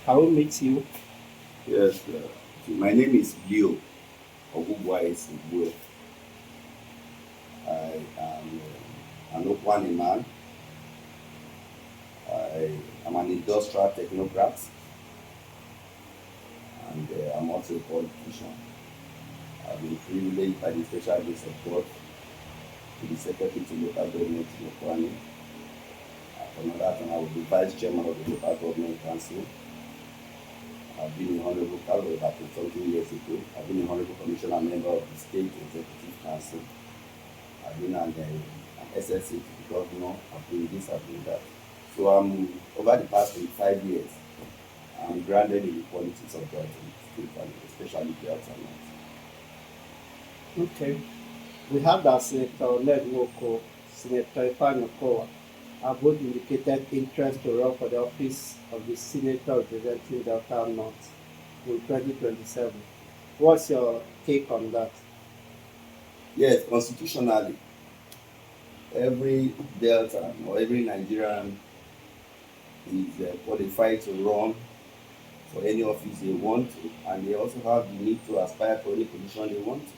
I will meet you. Yes, my name is Leo Okowa. I am an Okwani man. I am an industrial technocrat and I'm also a politician. I've been privileged by the special grace of God to be secretary to local government in Okwani. For another time, I was the vice chairman of the local government council. I've been a honorable council about 20 years ago. I've been a honorable commissioner member of the state executive council. I've been an SSA to the governor. I've been this, I've been that. So I'm over the past 25 years, I'm grounded in the politics of Delta State and especially Delta North. Okay. We have that Senator Ned Nwoko, Senator Ifeanyi Okowa have both indicated interest to run for the office of the Senator representing Delta North in 2027. What's your take on that? Yes, constitutionally, every Delta or every Nigerian is qualified to run for any office they want to, and they also have the need to aspire for any position they want to.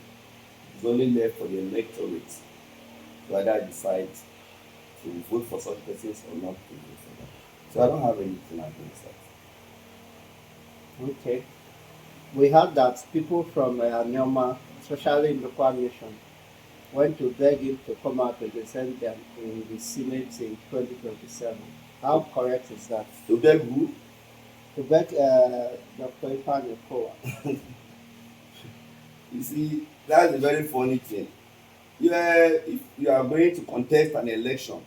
It's only left for the electorate to either decide to vote for such persons or not to vote for them. So I don't have anything against that. Okay. We heard that people from Anyama, especially in the coalition, went to beg him to come out and represent them in the Senate in 2027. How correct is that? To beg who? To beg Dr. Ifeanyi Okowa. You see, that's a very funny thing. If you are going to contest an election,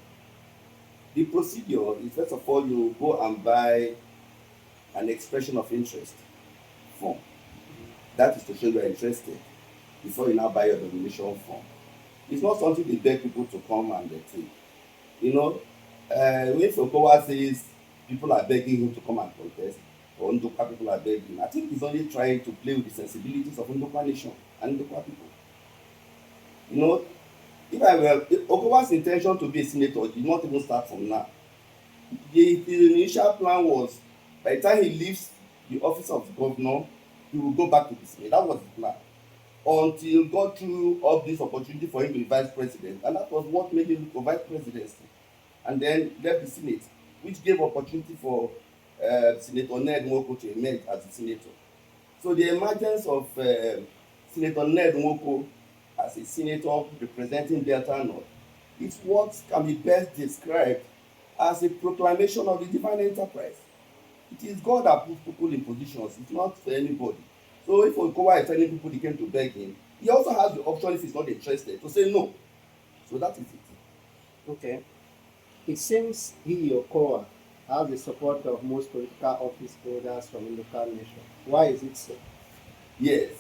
the procedure is first of all you go and buy an expression of interest form. That is to show you are interested before you now buy your nomination form. It's not something they beg people to come and they take. You know, when Okowa says people are begging him to come and contest, or Ndoka people are begging, I think he's only trying to play with the sensibilities of Ndoka nation and Ndoka people. You know, if Okowa's intention to be a senator did not even start from now. The initial plan was by the time he leaves the office of governor, he will go back to the senate. That was the plan. Until God threw up this opportunity for him to be vice president, and that was what made him look for vice presidency. And then left the senate, which gave opportunity for Senator Ned Nwoko to emerge as a senator. So the emergence of Senator Ned Nwoko as a senator representing Delta North is what can be best described as a proclamation of the divine enterprise. It is God that puts people in positions, it's not for anybody. So if Okowa is telling people they came to beg him, he also has the option if he's not interested to say no. So that is it. Okay. It seems he, Okowa, has the support of most political office holders from the local nation. Why is it so? Yes,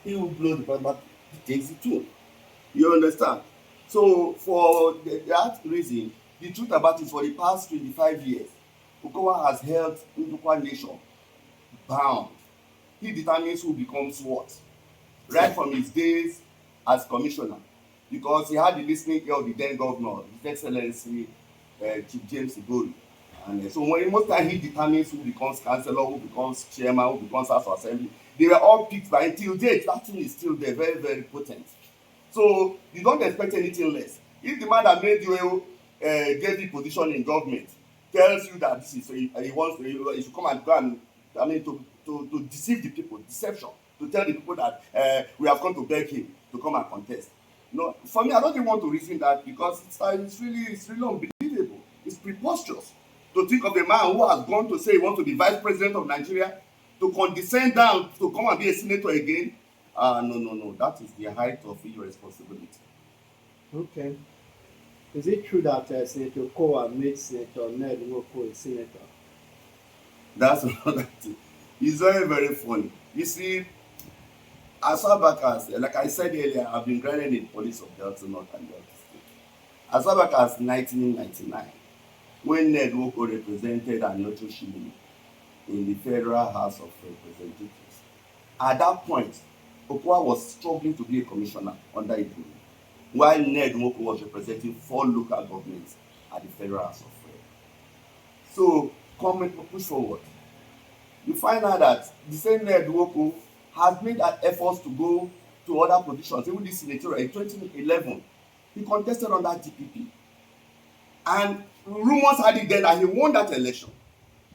he will blow the but he takes the tune. You understand? So for that reason, the truth about it for the past 25 years, Okowa has held Ndukwa nation bound. He determines who becomes what, right from his days as commissioner, because he had the listening ear of the then governor, His Excellency Chief James Igori. And so when most time he determines who becomes councillor, who becomes chairman, who becomes house of assembly, they were all picked by until date. That thing is still there, very, very potent. So you don't expect anything less. If the man that made you gave you position in government tells you that this is he wants he should come and go and to deceive the people, deception, to tell the people that we have come to beg him to come and contest. No, for me, I don't even want to reason that because it's really unbelievable. It's preposterous to think of a man who has gone to say he wants to be vice president of Nigeria to condescend down to come and be a senator again. No. That is the height of irresponsibility. Okay. Is it true that Senator Okowa made Senator Ned Nwoko a senator? That's another thing. It's very, very funny. You see, as far back as, like I said earlier, I've been grinding in police of Delta North and Delta State. As far back as 1999, when Ned Nwoko represented Anyocho Shimini in the Federal House of Representatives, at that point, Okowa was struggling to be a commissioner under Igbo, while Ned Nwoko was representing 4 local governments at the Federal House of Rep. So, comment push forward. you find out that the same Ned Nwoko has made an effort to go to other positions, even this senatorial in 2011. He contested under DPP, and rumors had it then that he won that election,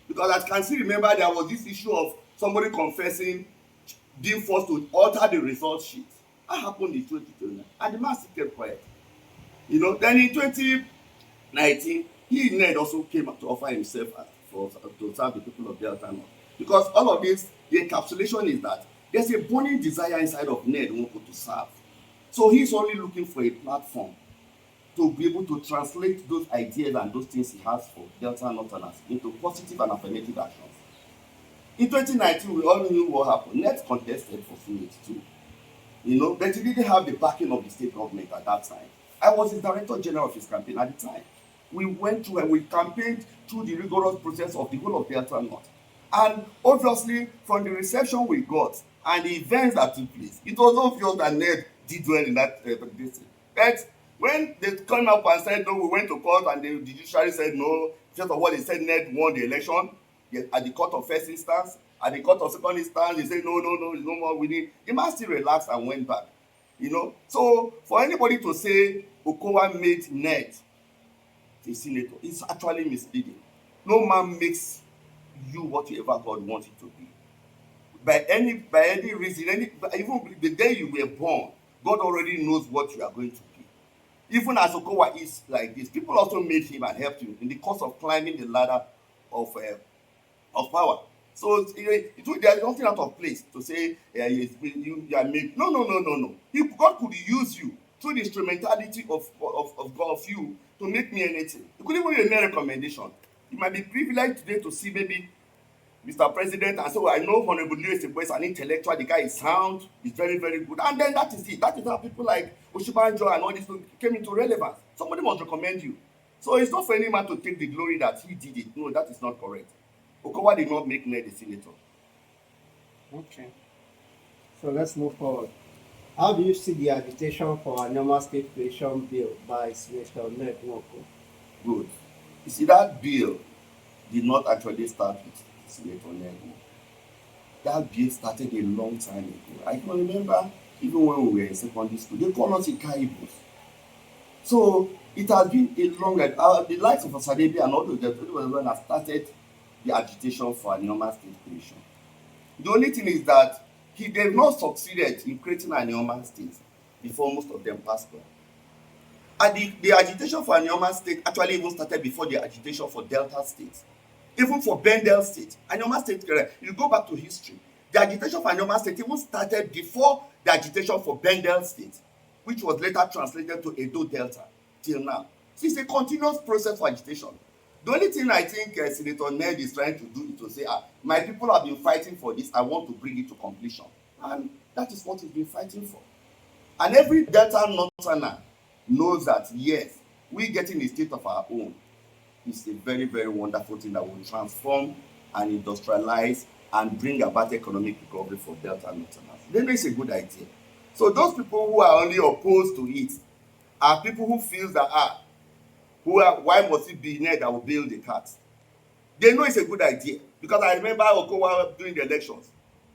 because I can still remember there was this issue of somebody confessing being forced to alter the result sheet. That happened in 2020, and the man still kept quiet. Then in 2019, he Ned also came to offer himself to serve the people of Delta North. Because all of this, the encapsulation is that there's a burning desire inside of Ned Nwoko to serve. So he's only looking for a platform to be able to translate those ideas and those things he has for Delta Northerners into positive and affirmative actions. In 2019, we all knew what happened. Ned contested for Senate too. But he didn't have the backing of the state government at that time. I was his director general of his campaign at the time. We went through and we campaigned through the rigorous process of the whole of Delta North. And obviously, from the reception we got and the events that took place, it was obvious that Ned did well in that district. But when they came up and said no, we went to court, and the judiciary said no, first of all, they said Ned won the election at the court of first instance. At the court of second instance, they said no, there's no more winning. The man still relaxed and went back. So for anybody to say Okowa made Ned a senator, it's actually misleading. No man makes you whatever God wants you to be. By any reason, even the day you were born, God already knows what you are going to be. Even as Okowa is like this, people also made him and helped him in the course of climbing the ladder of power. So there's nothing out of place to say you are made. No. God could use you through the instrumentality of you to make me anything. You could even make a recommendation. You might be privileged today to see maybe Mr. President and so I know Honorable Lewis is an intellectual, the guy is sound, he's very, very good. And then that is it. That is how people like Oshibanjo and all this came into relevance. Somebody must recommend you. So it's not for any man to take the glory that he did it. No, that is not correct. Okowa did not make Ned a senator. Okay. So let's move forward. How do you see the agitation for a normal state creation bill by Senator Ned Nwoko? Good. You see, that bill did not actually start with Senator Ned Nwoko. That bill started a long time ago. I can remember even when we were in secondary school, they called us Ikaibos. So it has been a long the likes of Osadebi and all those that have started the agitation for a normal state creation. The only thing is that they've not succeeded in creating a normal state before most of them passed on. And the agitation for a normal state actually even started before the agitation for Delta State. Even for Bendel State, a normal state, you go back to history, the agitation for a normal state even started before the agitation for Bendel State, which was later translated to Edo Delta till now. So it's a continuous process for agitation. The only thing I think Senator Ned is trying to do is to say, my people have been fighting for this, I want to bring it to completion. And that is what he's been fighting for. And every Delta Northerner knows that, yes, we getting a state of our own is a very, very wonderful thing that will transform and industrialize and bring about economic recovery for Delta Northerners. Then it's a good idea. So those people who are only opposed to it are people who feel that, why must it be Ned that will build the cars? They know it's a good idea. Because I remember Okowa during the elections.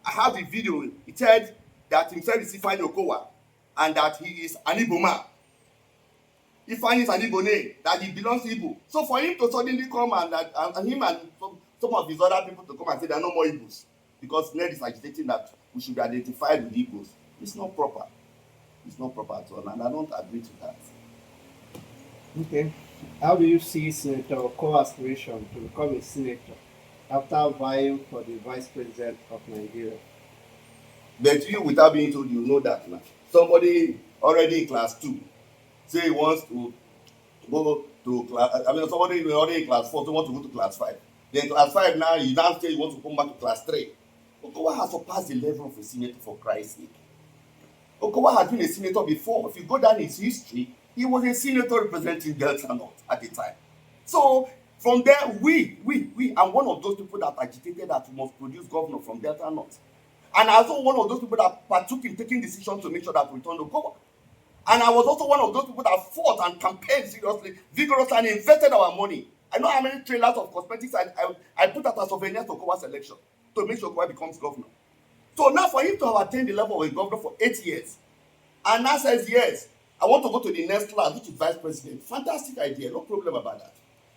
I have the video. He said that himself is Ifeanyi Okowa and that he is an Igbo man. Ifeanyi is an Igbo name, that he belongs to Igbo. So for him to suddenly come and him and some of his other people to come and say there are no more Igbos because Ned is agitating that we should be identified with Igbos, it's not proper. It's not proper at all, and I don't agree to that. Okay. How do you see Senator Okowa's aspiration to become a senator after vying for the vice president of Nigeria? But you, without being told, you know that now. Somebody already in class 2 say he wants to go to class. Somebody already in class 4 say want to go to class 5. Then class 5 now, you now say you want to come back to class 3. Okowa has surpassed the level of a senator, for Christ's sake. Okowa has been a senator before. If you go down his history, he was a senator representing Delta North at the time. So from there, we are one of those people that agitated that we must produce governor from Delta North. And also one of those people that partook in taking decisions to make sure that we return Okowa. And I was also one of those people that fought and campaigned seriously, vigorously, and invested our money. I know how many trailers of cosmetics I put out as souvenirs to Okowa's election. to make sure Okowa becomes governor. So now for him to have attained the level of a governor for 8 years and now says, yes, I want to go to the next class, which is vice president. Fantastic idea, no problem about that.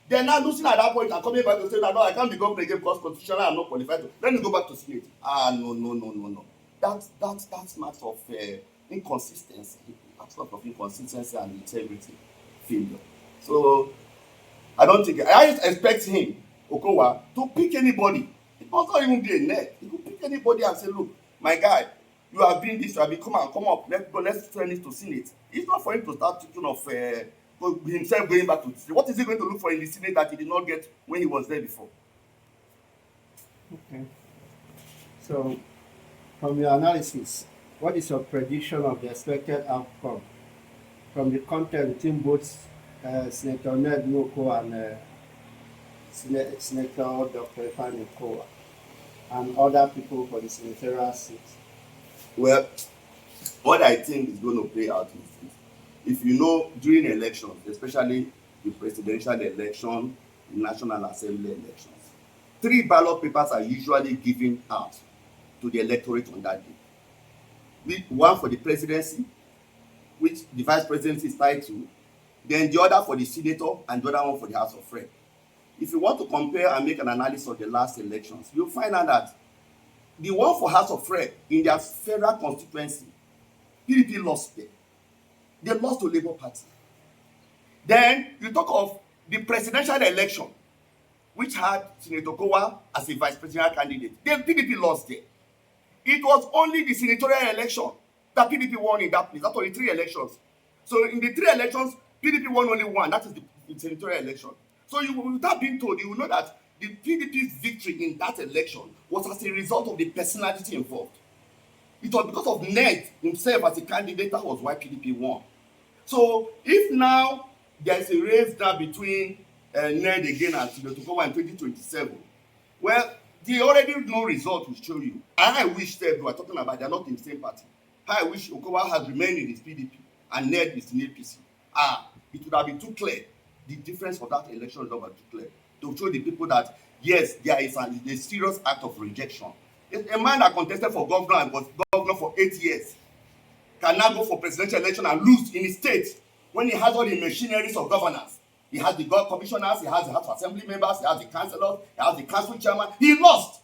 Then now losing at that point and coming back to say that no, I can't be governor again because constitutionally I'm not qualified to. Let me go back to Senate. No, no, no, no, no. That's much of inconsistency. That's sort of inconsistency and integrity failure. So I don't think I expect him, Okowa, to pick anybody. It must not even be a net. He could pick anybody and say, look, my guy, you have been this, you have been come up, let's go, let's turn it to Senate. It's not for him to start thinking of himself going back to the Senate. What is he going to look for in the Senate that he did not get when he was there before? Okay. So, from your analysis, what is your prediction of the expected outcome from the contest between both Senator Ned Nwoko and Senator Dr. Ifeanyi Okowa and other people for the senatorial seat? Well, what I think is going to play out is this. If you know, during elections, especially the presidential election, the National Assembly elections, 3 ballot papers are usually given out to the electorate on that day. One for the presidency, which the vice presidency is tied to, then the other for the senator, and the other one for the House of Rep. If you want to compare and make an analysis of the last elections, you'll find out that the one for House of Rep in their federal constituency, PDP lost there. They lost to Labour Party. Then you talk of the presidential election, which had Senator Okowa as a vice presidential candidate. Then PDP lost there. It was only the senatorial election that PDP won in that place. That's only 3 elections. So in the 3 elections, PDP won only 1. That is the senatorial election. So without being told, you will know that the PDP's victory in that election was as a result of the personality involved. It was because of Ned himself as a candidate that was why PDP won. So if now there is a race now between Ned again and Senator Okowa in 2027, well, they already know result will show you. And I wish they are talking about they are not in the same party. I wish Okowa has remained in his PDP and Ned is in APC. It would have been too clear. The difference for that election is not too clear to show the people that yes, there is a serious act of rejection. A man that contested for governor and was governor for 8 years can now go for presidential election and lose in his state when he has all the machineries of governance. He has the God commissioners, he has the House of Assembly members, he has the councillors, he has the council chairman. He lost.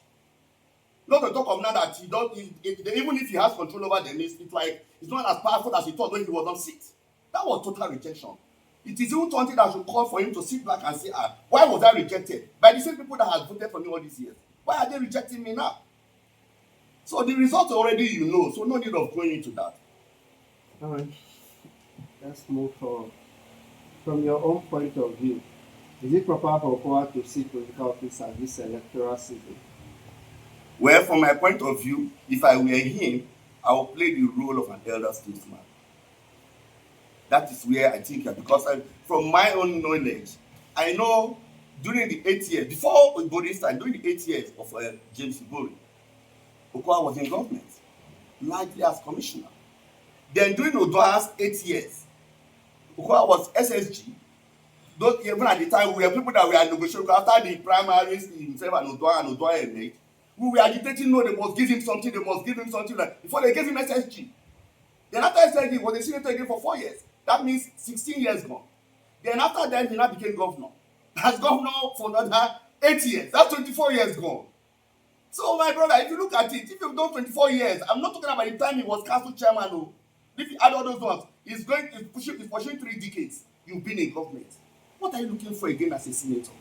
Not to talk of now that even if he has control over them, it's like it's not as powerful as he thought when he was on seat. That was total rejection. It is even something that should call for him to sit back and say, why was I rejected? By the same people that had voted for me all these years. Why are they rejecting me now? So the result already you know, so no need of going into that. All right. Let's move forward. From your own point of view, is it proper for Okowa to seek political office at this electoral season? Well, from my point of view, if I were him, I would play the role of an elder statesman. That is where I think, because from my own knowledge, I know during the 8 years, before Ibori's time, during the 8 years of James Ibori, Okowa was in government, largely as commissioner. Then during Odua's 8 years, Okowa was SSG. Those, even at the time, we were people that were negotiating after the primaries, himself and Odua emerged. We were agitating, no, they must give him something, like, before they gave him SSG. Then after SSG, he was a senator again for 4 years. That means 16 years gone. Then after that, he now became governor. As governor for another 8 years. That's 24 years gone. So my brother, if you look at it, if you've done 24 years, I'm not talking about the time he was council chairman. No. If you add all those ones, he's pushing 3 decades. You've been in government. What are you looking for again as a senator?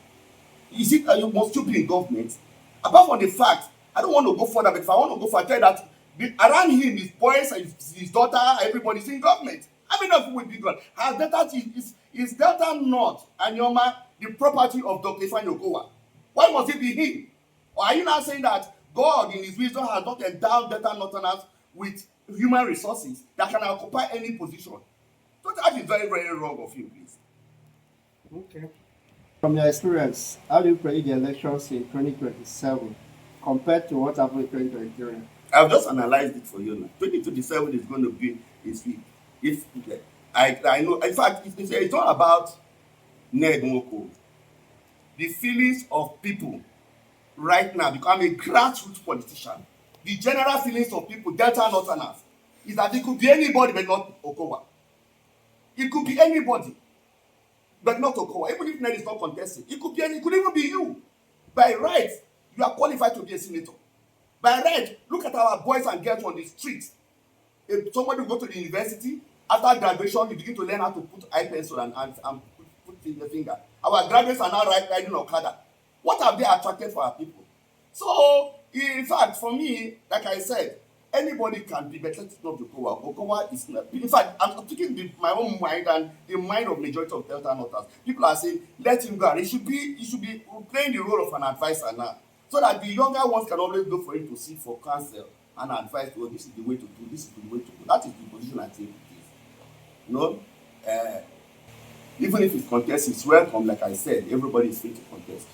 Is it that you must still be in government? Apart from the fact, I don't want to go further, but if I want to go further, I tell you that around him, his boys, his daughter, everybody's in government. How many of you will be gone? Is Delta North and Yoma the property of Dr. Ifeanyi Okowa? Why must it be him? Or are you now saying that God, in his wisdom, has not endowed Delta Northerners with human resources that can occupy any position? So that is very, very wrong of you, please. Okay. From your experience, how do you predict the elections in 2027 compared to what happened in 2023? I've just analyzed it for you now. 2027 is going to be if I know. In fact, it's not about Ned Nwoko. The feelings of people right now, because I'm a grassroots politician, the general feelings of people, Delta Northerners, is that it could be anybody but not Okowa. It could be anybody but not Okowa. Even if Ned is not contesting, it could be any, it could even be you. By right, you are qualified to be a senator. By right, look at our boys and girls on the streets. If somebody go to the university, after graduation, you begin to learn how to put eye pencil and put in the finger. Our graduates are now riding Okada. What have they attracted for our people? So, in fact, for me, like I said, anybody can be, but let's not Okowa. Okowa is not. In fact, I'm taking my own mind and the mind of majority of Delta Northerners. People are saying, let him go. He should be playing the role of an advisor now, so that the younger ones can always go for him to seek for counsel and advice. Oh, this is the way to do. This is the way to do. That is the position I think it is. You know, uh, even if it's contest, it's welcome. Like I said, everybody is free to contest.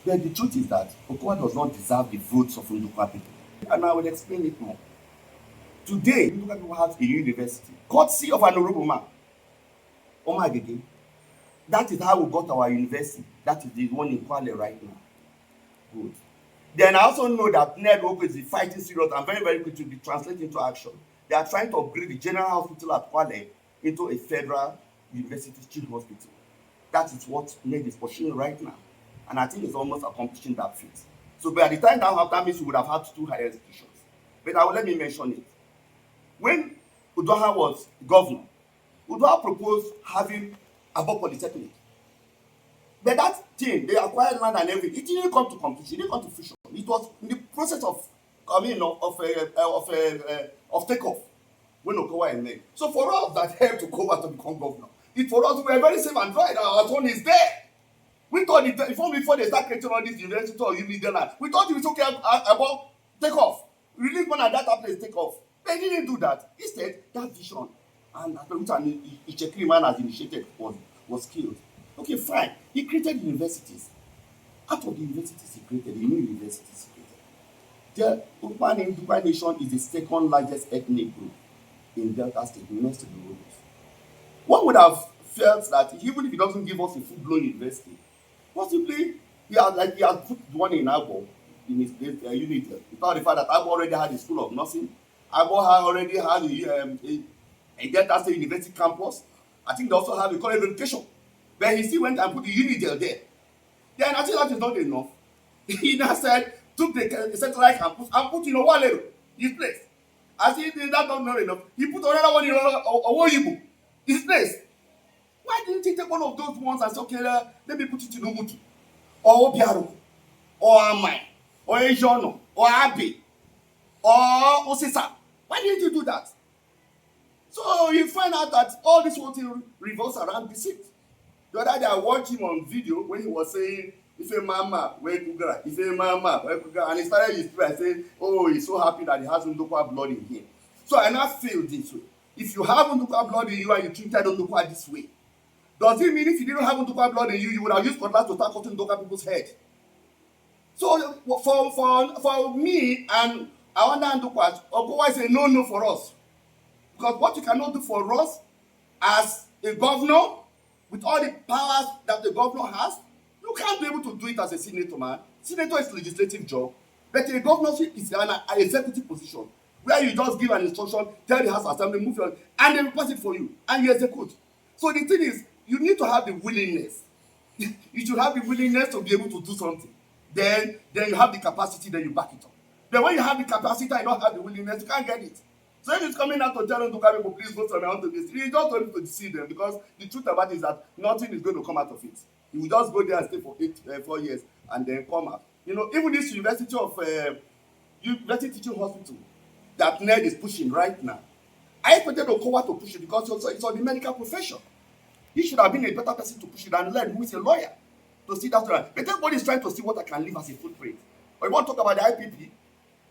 But the truth is that Okowa does not deserve the votes of Ndukwa people. And I will explain it more. Today, Ndukwa people have a university, courtesy of an honorable man, Omar Agege. That is how we got our university. That is the one in Kwale right now. Good. Then I also know that Ned Oko is fighting serious and very, very quick to be translated into action. They are trying to upgrade the general hospital at Kwale into a federal university teaching hospital. That is what Ned is pursuing right now. And I think it's almost accomplishing that feat. So by the time that means we would have had two higher institutions. But let me mention it. When Udoha was governor, Udoha proposed having Abo Polytechnic. But that thing, they acquired land and everything. It didn't come to completion. It didn't come to fruition. It was in the process of, of takeoff when Okowa is made. So for us that helped Okowa to become governor, for us we were very safe and dry. Our son is there. We thought before they start creating all this university or unity land, we thought it was okay about takeoff. Release money at that place take off. They didn't do that. Instead, that vision and which an Ichekiri man has initiated was killed. Okay, fine. He created universities. Out of the universities he created, the new universities he created. The Ndukwa Nation is the second largest ethnic group in Delta State, next to the Urubus. One would have felt that even if he doesn't give us a full-blown university, possibly he has put one in Abo in his unit. Without the fact that Abo already had a school of nursing, Abo already had a Delta State University campus. I think they also have a college of education. But he still went and put the unit there. Then I think that is not enough. He now said, took the satellite campus and put in Owalero, his place. As he did that not enough, he put another one in Owoyibo, his place. Why didn't he take one of those ones and say, okay, let me put it in Umutu, or Obiaro, or Amai, or Ejono, or Abe, or Osisa? Why didn't you do that? So you find out that all this whole thing revolves around deceit. The other day I watched him on video when he was saying, Ife Mama, where Kugara, Ife Mama, where Kugara, and he started his prayer saying, oh, he's so happy that he has Ndukwa blood in him. So I now feel this way. If you have Ndukwa blood in you and you treated Ndukwa this way, does it mean if you didn't have Ndukwa blood in you, you would have used cutlass to start cutting Ndukwa people's head? So for me and our Ndukwa, Okowa is a no for us. Because what you cannot do for us as a governor, with all the powers that the governor has, you can't be able to do it as a senator, man. Senator is a legislative job, but a governorship is an executive position where you just give an instruction, tell the House Assembly, move your, and they will pass it for you, and you execute. So the thing is, you need to have the willingness. You should have the willingness to be able to do something. Then you have the capacity, then you back it up. But when you have the capacity and you don't have the willingness, you can't get it. So if it's coming out to tell them to carry people, please vote for me onto this, you just want to deceive them, because the truth about it is that nothing is going to come out of it. You will just go there and stay for 4 years and then come out. You know, even this university university teaching hospital that Ned is pushing right now, I expected Okowa to push it because it's on the medical profession. He should have been a better person to push it than Ned, who is a lawyer, to see that. But everybody is trying to see what I can leave as a footprint. Or you want to talk about the IPP?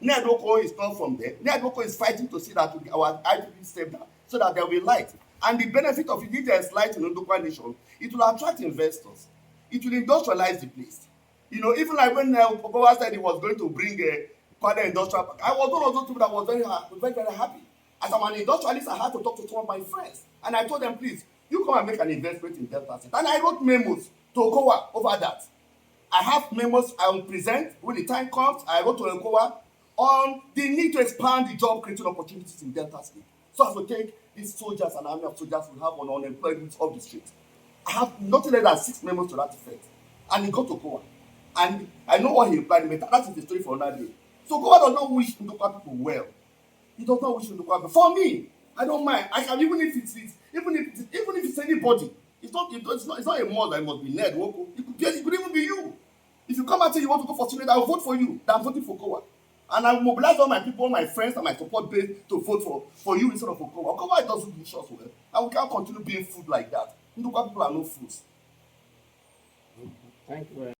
Ned Oko is not from there. Ned Oko is fighting to see that our IPP step down so that there will be light. And the benefit of it, if there is light in Ndukwa Nation, it will attract investors. It will industrialize the place. You know, even like when Okowa said he was going to bring a Kwale industrial park, I was one of those people that was very, very happy. As I'm an industrialist, I had to talk to some of my friends. And I told them, please, you come and make an investment in Delta State. And I wrote memos to Okowa over that. I have memos I will present when the time comes. I go to Okowa on the need to expand the job creating opportunities in Delta State. So as to take these soldiers and army of soldiers will have on unemployment off the street. I have nothing less than 6 memos to that effect. And he got to Okowa. And I know what he replied later. That is the story for another day. So Okowa does not wish Ndokwa people well. He does not wish Ndokwa people. For me, I don't mind. I can even if it's anybody. It's not a must that it must be Ned Woko. It could even be you. If you come and say you want to go for Senate, I will vote for you. I'm voting for Okowa. And I will mobilize all my people, my friends, and my support base to vote for you instead of Okowa. Okowa doesn't wish us well. And we can't continue being food like that. Ndokwa people are no fools. Thank you very much.